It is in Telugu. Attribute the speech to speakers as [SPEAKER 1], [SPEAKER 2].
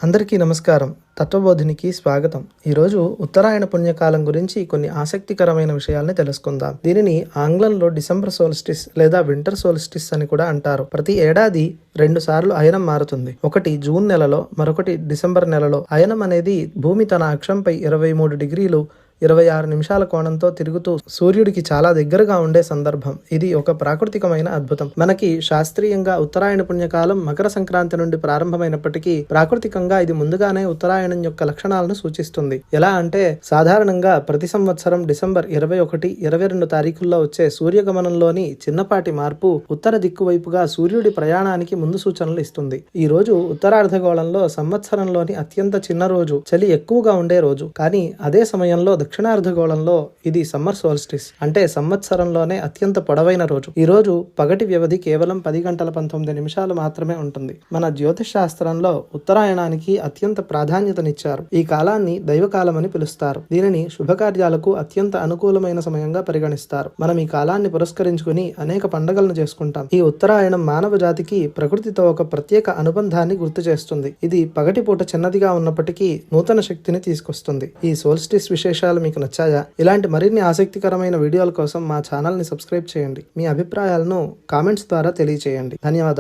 [SPEAKER 1] అందరికీ నమస్కారం. తత్వబోధినికి స్వాగతం. ఈరోజు ఉత్తరాయణ పుణ్యకాలం గురించి కొన్ని ఆసక్తికరమైన విషయాల్ని తెలుసుకుందాం. దీనిని ఆంగ్లంలో డిసెంబర్ సోల్స్టిస్ లేదా వింటర్ సోల్స్టిస్ అని కూడా అంటారు. ప్రతి ఏడాది 2 సార్లు అయనం మారుతుంది. ఒకటి జూన్ నెలలో, మరొకటి డిసెంబర్ నెలలో. అయనం అనేది భూమి తన అక్షంపై 23 డిగ్రీలు 26 నిమిషాల కోణంతో తిరుగుతూ సూర్యుడికి చాలా దగ్గరగా ఉండే సందర్భం. ఇది ఒక ప్రాకృతికమైన అద్భుతం. మనకి శాస్త్రీయంగా ఉత్తరాయణ పుణ్యకాలం మకర సంక్రాంతి నుండి ప్రారంభమైనప్పటికీ ప్రాకృతికంగా ఇది ముందుగానే ఉత్తరాయణం యొక్క లక్షణాలను సూచిస్తుంది. ఎలా అంటే సాధారణంగా ప్రతి సంవత్సరం డిసెంబర్ 21, 22 తారీఖుల్లో వచ్చే సూర్యగమనంలోని చిన్నపాటి మార్పు ఉత్తర దిక్కు వైపుగా సూర్యుడి ప్రయాణానికి ముందు సూచనలు ఇస్తుంది. ఈ రోజు ఉత్తరార్ధగోళంలో సంవత్సరంలోని అత్యంత చిన్న రోజు, చలి ఎక్కువగా ఉండే రోజు. కానీ అదే సమయంలో దక్షిణార్ధగోళంలో ఇది సమ్మర్ సోల్స్టిస్, అంటే సంవత్సరంలోనే అత్యంత పొడవైన రోజు. ఈ రోజు పగటి వ్యవధి కేవలం 10 గంటల 19 నిమిషాలు మాత్రమే ఉంటుంది. మన జ్యోతిష్ శాస్త్రంలో ఉత్తరాయణానికి అత్యంత ప్రాధాన్యతనిచ్చారు. ఈ కాలాన్ని దైవకాలం అని పిలుస్తారు. దీనిని శుభకార్యాలకు అత్యంత అనుకూలమైన సమయంగా పరిగణిస్తారు. మనం ఈ కాలాన్ని పురస్కరించుకుని అనేక పండుగలను చేసుకుంటాం. ఈ ఉత్తరాయణం మానవ జాతికి ప్రకృతితో ఒక ప్రత్యేక అనుబంధాన్ని గుర్తు చేస్తుంది. ఇది పగటిపూట చిన్నదిగా ఉన్నప్పటికీ నూతన శక్తిని తీసుకొస్తుంది. ఈ సోల్స్టిస్ విశేషాలు మీకు నచ్చాయా? ఇలాంటి మరిన్ని ఆసక్తికరమైన వీడియోల కోసం మా ఛానల్ని సబ్స్క్రైబ్ చేయండి. మీ అభిప్రాయాలను కామెంట్స్ ద్వారా తెలియచేయండి. ధన్యవాదాలు.